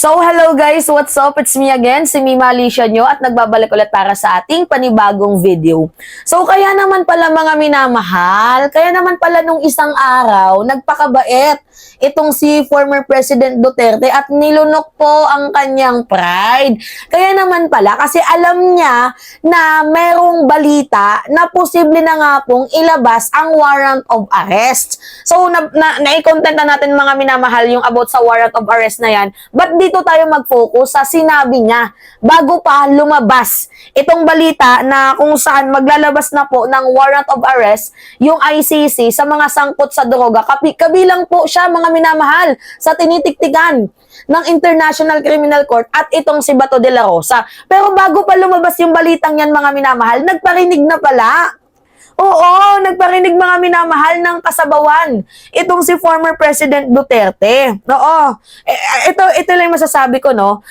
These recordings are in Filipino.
So, hello guys! What's up? It's me again, si Mima Alicia nyo at nagbabalik ulit para sa ating panibagong video. So, kaya naman pala mga minamahal, kaya naman pala nung isang araw, nagpakabait itong si former President Duterte at nilunok po ang kanyang pride. Kaya naman pala, kasi alam niya na merong balita na posible na nga pong ilabas ang warrant of arrest. So, nai-content na natin mga minamahal yung about sa warrant of arrest na yan. But dito tayo mag-focus sa sinabi niya bago pa lumabas itong balita na kung saan maglalabas na po ng warrant of arrest yung ICC sa mga sangkot sa droga. Kabilang po siya mga minamahal sa tinitiktikan ng International Criminal Court at itong si Bato de la Rosa. Pero bago pa lumabas yung balitang yan mga minamahal, nagparinig na pala. Oo, nagparinig mga minamahal ng kasabawan. Itong si former President Duterte. Oo. Ito lang masasabi ko, no?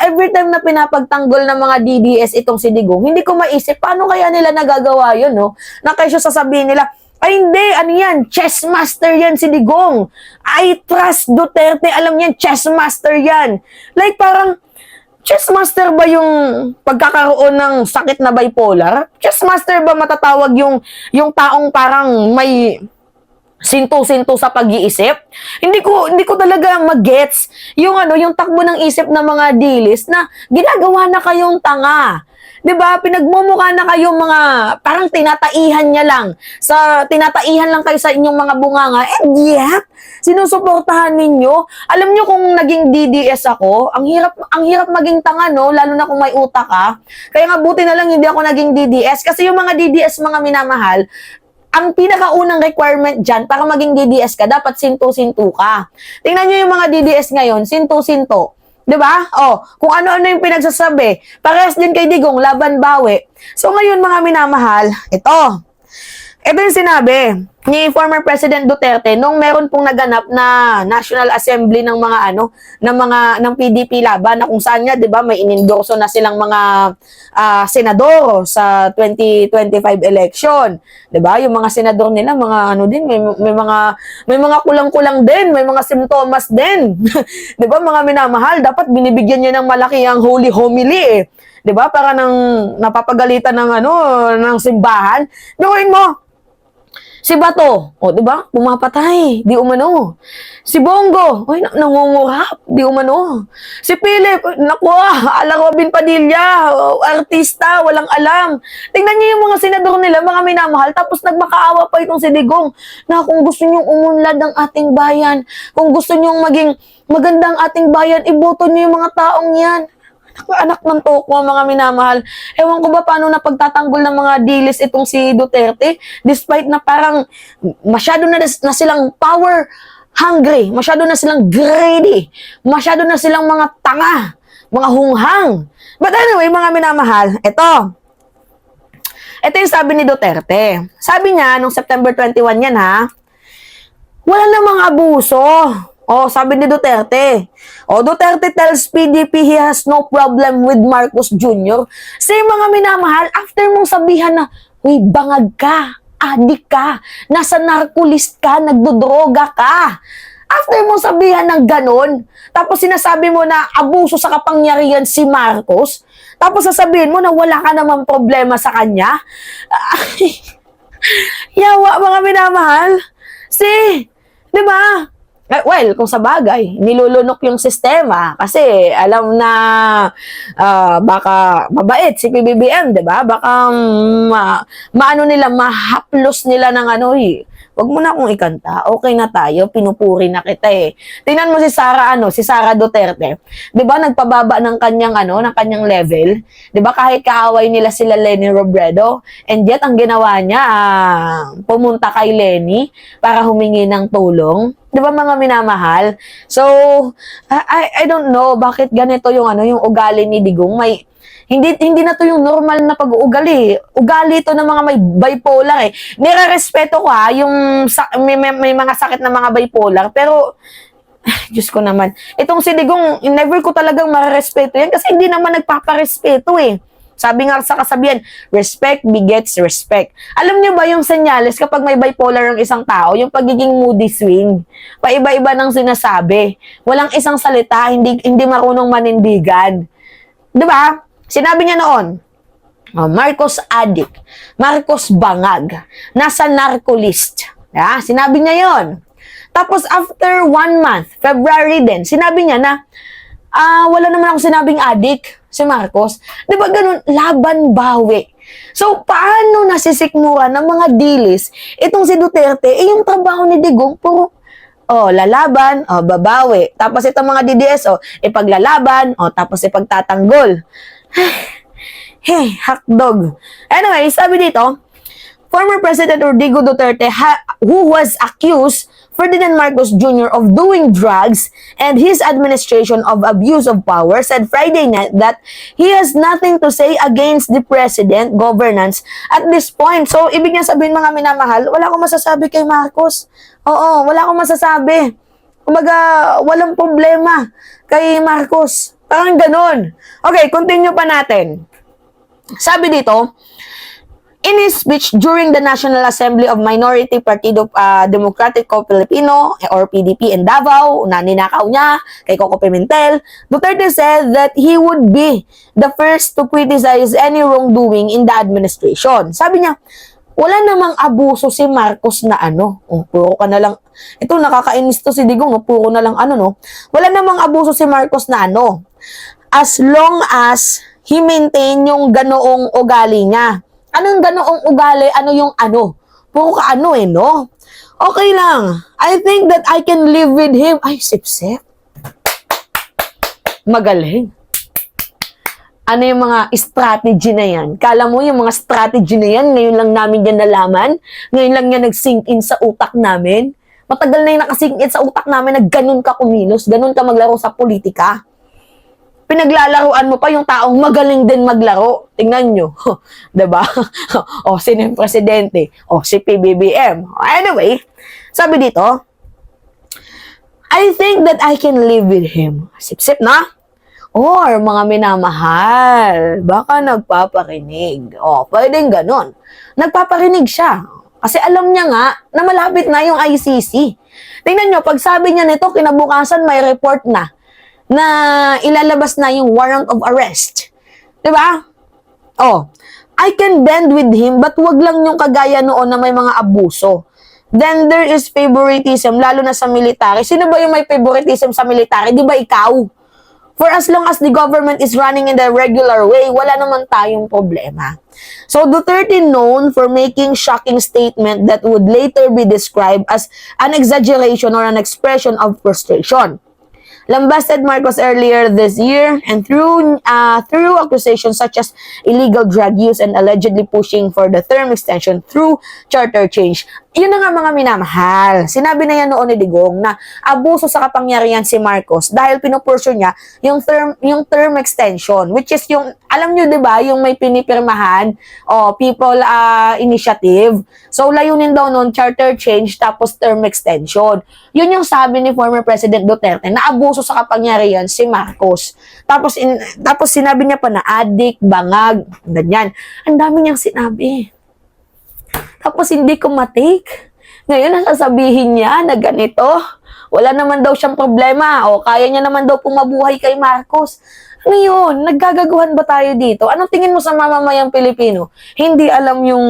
Every time na pinapagtanggol ng mga DDS itong si Digong, hindi ko maisip paano kaya nila nagagawa yun, no? Na kayo sasabihin nila, ay hindi, ano yan, chess master yan si Digong. I trust Duterte, alam yan, chess master yan. Like parang, chess master ba yung pagkakaroon ng sakit na bipolar? Chess master ba matatawag yung taong parang may sinto-sinto sa pag-iisip? Hindi ko talaga magets yung takbo ng isip ng mga dilis na ginagawa na kayong tanga. 'Di ba? Pinagmumukha na kayo mga parang tinataihan lang kayo sa inyong mga bunganga. And yet, sinusuportahan ninyo. Alam niyo kung naging DDS ako, ang hirap maging tanga, no, lalo na kung may utak ka. Kaya nga buti na lang hindi ako naging DDS kasi yung mga DDS mga minamahal, ang pinakaunang requirement dyan para maging DDS ka, dapat sinto-sinto ka. Tingnan niyo yung mga DDS ngayon, sinto-sinto. 'Di ba? Oh, kung ano-ano yung pinagsasabi. Parehas din kay Digong, laban bawi. So ngayon mga minamahal, ito yung sinabi ni former President Duterte nung meron pong naganap na National Assembly ng ng PDP laban na kung saan nga 'di ba may inendorso na silang mga senador sa 2025 election. 'Di ba? Yung mga senador nila mga may mga kulang-kulang din, may mga simptomas din. 'Di ba mga minamahal, dapat binibigyan niya ng malaki ang holy homily 'Di ba? Para nang napapagalitan ng simbahan. Gawin mo si Bato, o 'di ba? Pumapatay, di umano. Si Bongo, oy nangungurap, di umano. Si Philip, naku, ala Robin Padilla, artista, walang alam. Tingnan niyo yung mga senador nila, mga minamahal, tapos nagmakaawa pa itong si Digong na kung gusto niyong umunlad ang ating bayan, kung gusto niyong maging magandang ating bayan, iboto niyo yung mga taong yan. Anak ng toko, mga minamahal. Ewan ko ba paano napagtatanggol ng mga dilis itong si Duterte, despite na parang masyado na silang power hungry, masyado na silang greedy, masyado na silang mga tanga, mga hunghang. But anyway, mga minamahal, ito yung sabi ni Duterte. Sabi niya, nung September 21 yan wala namang abuso. Sabi ni Duterte. Duterte tells PDP he has no problem with Marcos Jr. Say mga minamahal, after mong sabihan na, uy, bangag ka, adik ka, nasa narcolist ka, nagdodroga ka. After mong sabihan ng ganon, tapos sinasabi mo na abuso sa kapangyarihan si Marcos, tapos sasabihin mo na wala ka naman problema sa kanya. Yawa mga minamahal. Di ba? Well, kung sa bagay, nilulunok yung sistema kasi alam na baka mabait si PBBM, 'di ba? Baka mahaplos nila ng wag mo na akong ikanta. Okay na tayo, pinupuri na kita eh. Tingnan mo si Sara Duterte. 'Di ba nagpababa ng kanyang level? 'Di ba kahit kaaway nila sila Leni Robredo, and yet ang ginawa niya pumunta kay Leni para humingi ng tulong. 'Di ba mga minamahal? So, I don't know bakit ganito yung ugali ni Digong. Hindi na to yung normal na pag-uugali. Ugali ito ng mga may bipolar eh. Nire-respeto ko yung may mga sakit na mga bipolar, pero Diyos ko naman. Itong si Digong, never ko talagang marespeto yan kasi hindi naman nagpaparespeto eh. Sabi nga sa kasabihan, respect begets respect. Alam niyo ba yung senyales kapag may bipolar ang isang tao, yung pagiging moody swing, paiba-iba ng sinasabi. Walang isang salita, hindi marunong manindigan. 'Di ba? Sinabi niya noon, Marcos addict, Marcos bangag, nasa narcolist. Sinabi niya yon. Tapos after 1 month, February din, sinabi niya na, wala naman ako sinabing addict, si Marcos. Di ba ganun? Laban bawi. So, paano nasisikmura ng mga dilis itong si Duterte? Yung trabaho ni Digong, puro, lalaban, babawi. Tapos itong mga DDS, ipaglalaban, tapos ipagtatanggol. Hey, hotdog. Anyway, sabi dito, former President Rodrigo Duterte, who was accused Ferdinand Marcos Jr. of doing drugs and his administration of abuse of power, said Friday night that he has nothing to say against the president governance at this point. So, ibig niya sabihin mga minamahal, wala akong masasabi kay Marcos. Oo, wala akong masasabi. Kumbaga, walang problema kay Marcos. Parang ganun. Okay, continue pa natin. Sabi dito, in his speech during the National Assembly of Minority Partido Democratico Filipino or PDP in Davao, na ninakaw niya kay Coco Pimentel, Duterte said that he would be the first to criticize any wrongdoing in the administration. Sabi niya, wala namang abuso si Marcos na puro ka na lang. Ito, nakakainis to si Digong, puro na lang Wala namang abuso si Marcos na as long as he maintain yung ganoong ugali niya. Anong ganoong ugali? Ano yung Puro ka no? Okay lang. I think that I can live with him. Ay, sip-sip. Magaling. Ano yung mga strategy na yan? Kala mo yung mga strategy na yan, ngayon lang namin yan nalaman? Ngayon lang yan nag-sink in sa utak namin? Matagal na yung nakasink in sa utak namin na ganun ka kumilos, ganun ka maglaro sa politika. Pinaglalaruan mo pa yung taong magaling din maglaro. Tingnan nyo. Diba? Sino yung presidente? Si PBBM. Anyway, sabi dito, I think that I can live with him. Sip-sip na. Or mga minamahal, baka nagpaparinig. Pwedeng ganon. Nagpaparinig siya. Kasi alam niya nga na malapit na yung ICC. Tingnan nyo, pag sabi niya nito, kinabukasan may report na ilalabas na yung warrant of arrest. Diba? I can bend with him, but wag lang yung kagaya noon na may mga abuso. Then there is favoritism, lalo na sa military. Sino ba yung may favoritism sa military? Di ba ikaw? For as long as the government is running in the regular way, wala naman tayong problema. So Duterte known for making shocking statement that would later be described as an exaggeration or an expression of frustration. Lambasted Marcos earlier this year and through accusations such as illegal drug use and allegedly pushing for the term extension through charter change. Yun na nga mga minamahal. Sinabi na yan noon ni Digong na abuso sa kapangyarihan si Marcos dahil pinupurso niya yung term extension, which is yung, alam nyo 'di ba, yung may pinipirmahan people initiative. So layunin daw noon charter change tapos term extension. Yun yung sabi ni former President Duterte na abuso sa kapangyarihan si Marcos. Tapos sinabi niya pa na addict, bangag, ganyan. Ang dami niyang sinabi. Tapos hindi ko matake. Ngayon, nasasabihin niya na ganito. Wala naman daw siyang problema. Kaya niya naman daw pumabuhay kay Marcos. Ano yun? Naggagaguhan ba tayo dito? Anong tingin mo sa mamamayang Pilipino? Hindi alam yung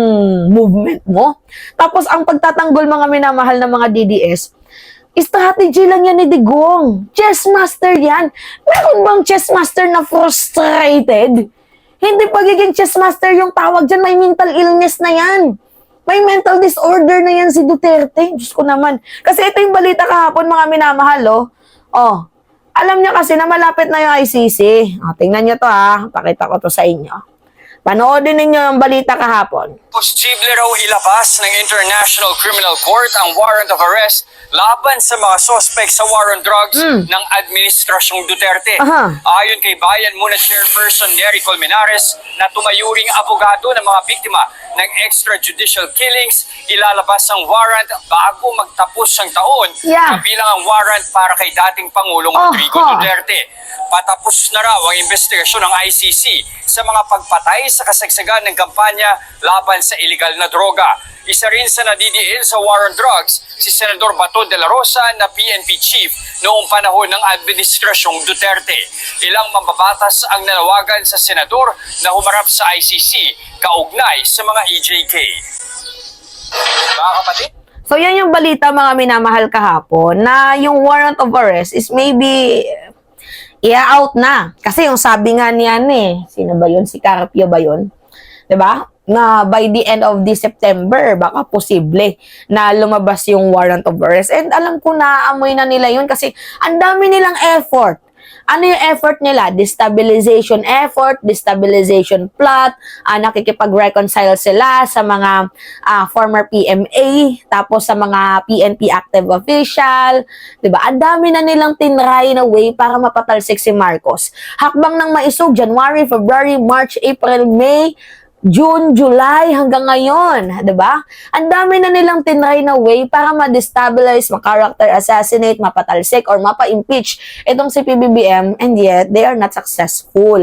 movement mo? Tapos ang pagtatanggol mga minamahal na mga DDS, strategy lang yan ni Digong. Chess master yan. Meron bang chess master na frustrated? Hindi pagiging chess master yung tawag dyan. May mental illness na yan. May mental disorder na yan si Duterte. Diyos ko naman. Kasi ito yung balita kahapon, mga minamahal, alam niya kasi na malapit na yung ICC. Tingnan niyo to, pakita ko to sa inyo. Panoodin ninyo ang balita kahapon. Posible raw ilabas ng International Criminal Court ang warrant of arrest laban sa mga suspect sa war on drugs ng Administrasyong Duterte. Ayon kay Bayan Muna Chairperson Nery Colmenares na tumayuring abogado ng mga biktima ng extrajudicial killings, ilalabas ang warrant bago magtapos ang taon, kabilang ang warrant para kay dating Pangulong Rodrigo Duterte. Patapos na raw ang investigasyon ng ICC sa mga pagpatay sa kasagsagan ng kampanya laban sa iligal na droga. Isa rin sa nadidiin sa war on drugs, si Senador Bato de la Rosa na PNP chief noong panahon ng Administrasyong Duterte. Ilang mambabatas ang nanawagan sa senador na humarap sa ICC kaugnay sa mga EJK. Mga kapatid? So yan yung balita mga minamahal kahapon na yung warrant of arrest is maybe out na. Kasi yung sabi nga niyan sino ba yun? Si Carpio ba yun? Diba? Na by the end of this September, baka posible na lumabas yung warrant of arrest. And alam ko na amoy na nila yun kasi ang dami nilang effort. Ano yung effort nila? Destabilization effort, destabilization plot, nakikipag-reconcile sila sa mga former PMA, tapos sa mga PNP active official, diba? Ang dami na nilang tinry na way para mapatalsik si Marcos. Hakbang ng maisog, January, February, March, April, May, June, July, hanggang ngayon, diba? Ang dami na nilang tinry na way para ma-destabilize, ma-character assassinate, mapatalsik, or mapa-impeach itong si PBBM, and yet, they are not successful.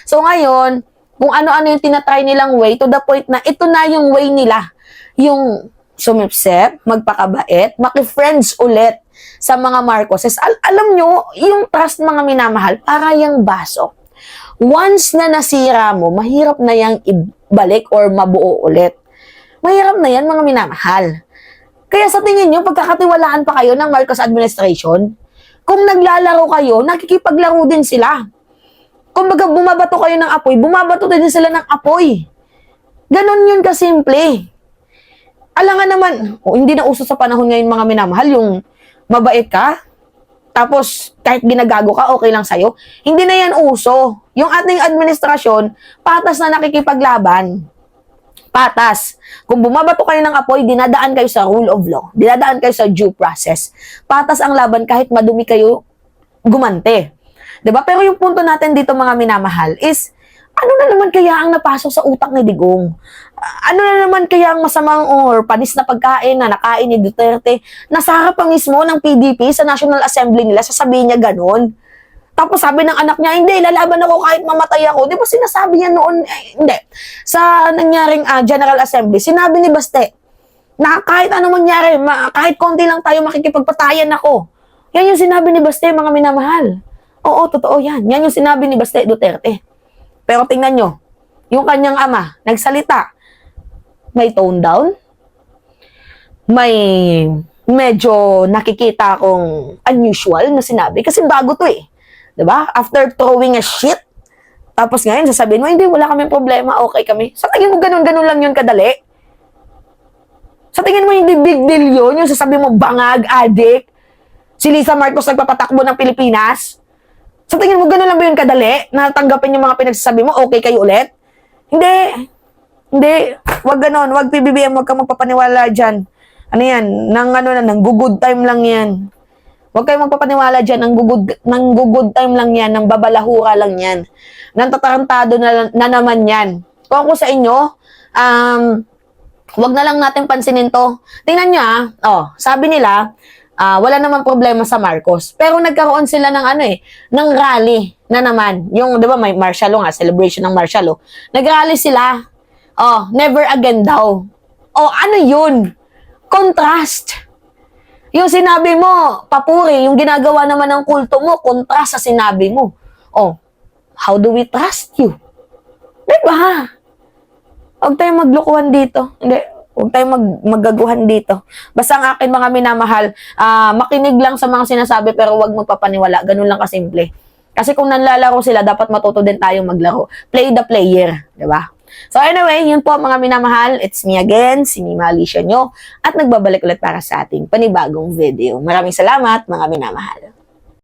So ngayon, kung ano-ano yung tinatry nilang way, to the point na ito na yung way nila. Yung sumipsep, magpakabait, maki-friends ulit sa mga Marcoses. Alam nyo, yung trust mga minamahal, para yung baso. Once na nasira mo, mahirap na yang ibalik or mabuo ulit. Mahirap na yan, mga minamahal. Kaya sa tingin nyo, pagkakatiwalaan pa kayo ng Marcos administration, kung naglalaro kayo, nakikipaglaro din sila. Kung bumabato kayo ng apoy, bumabato din sila ng apoy. Ganon yun kasimple. Alangan naman, hindi na uso sa panahon ngayon mga minamahal, yung mabait ka, tapos kahit ginagago ka, okay lang sa'yo. Hindi na yan uso. Yung ating administrasyon, patas na nakikipaglaban. Patas. Kung bumabato kayo ng apoy, dinadaan kayo sa rule of law. Dinadaan kayo sa due process. Patas ang laban kahit madumi kayo gumante. 'Di ba? Pero yung punto natin dito mga minamahal is, ano na naman kaya ang napasok sa utak ni Digong? Ano na naman kaya ang masamang or panis na pagkain na nakain ni Duterte? Nasa harap pa mismo ng PDP sa National Assembly nila, sasabihin niya ganun. Tapos sabi ng anak niya, hindi, lalaban ako kahit mamatay ako. Di ba sinasabi niya noon, hindi. Sa nangyaring General Assembly, sinabi ni Baste, na kahit ano mangyari, kahit konti lang tayo makikipagpatayan ako. Yan yung sinabi ni Baste, mga minamahal. Oo, totoo yan. Yan yung sinabi ni Baste Duterte. Pero tingnan nyo, yung kanyang ama, nagsalita, may tone down, may medyo nakikita akong unusual na sinabi, kasi bago to Diba? After throwing a shit, tapos ngayon sasabihin mo, hindi, wala kaming problema, okay kami. Sa tingin mo, ganun-ganun lang yun kadali? Sa tingin mo, hindi big deal yun, yung sasabihin mo, bangag, adik, si Lisa Marcos nagpapatakbo ng Pilipinas? Sa tingin mo, ganun lang ba yun kadali? Na tanggapin yung mga pinagsasabi mo, okay kayo ulit? Hindi. Hindi. Wag ganun. Wag PBBM, wag kang magpapaniwala dyan. Ano yan? Nang good time lang yan. Wag kayong magpapaniwala dyan. Nang good time lang yan. Nang babalahura lang yan. Nang tatarantado na naman yan. Kung ako sa inyo, wag na lang natin pansinin to. Tingnan nyo sabi nila, wala namang problema sa Marcos. Pero nagkaroon sila ng ng rally na naman. Yung, di ba, may martial law nga, celebration ng martial law. Nag-rally sila. Never again daw. Ano yun? Contrast. Yung sinabi mo, papuri, yung ginagawa naman ng kulto mo, contrast sa sinabi mo. How do we trust you? Di ba? Huwag tayong maglukuhan dito. Hindi. Huwag tayong magaguhan dito. Basta ang akin mga minamahal, makinig lang sa mga sinasabi pero huwag magpapaniwala. Ganun lang kasimple. Kasi kung nanlalaro sila, dapat matuto din tayong maglaro. Play the player. Diba? So anyway, yun po mga minamahal. It's me again, si Mima Alicia nyo. At nagbabalik ulit para sa ating panibagong video. Maraming salamat mga minamahal.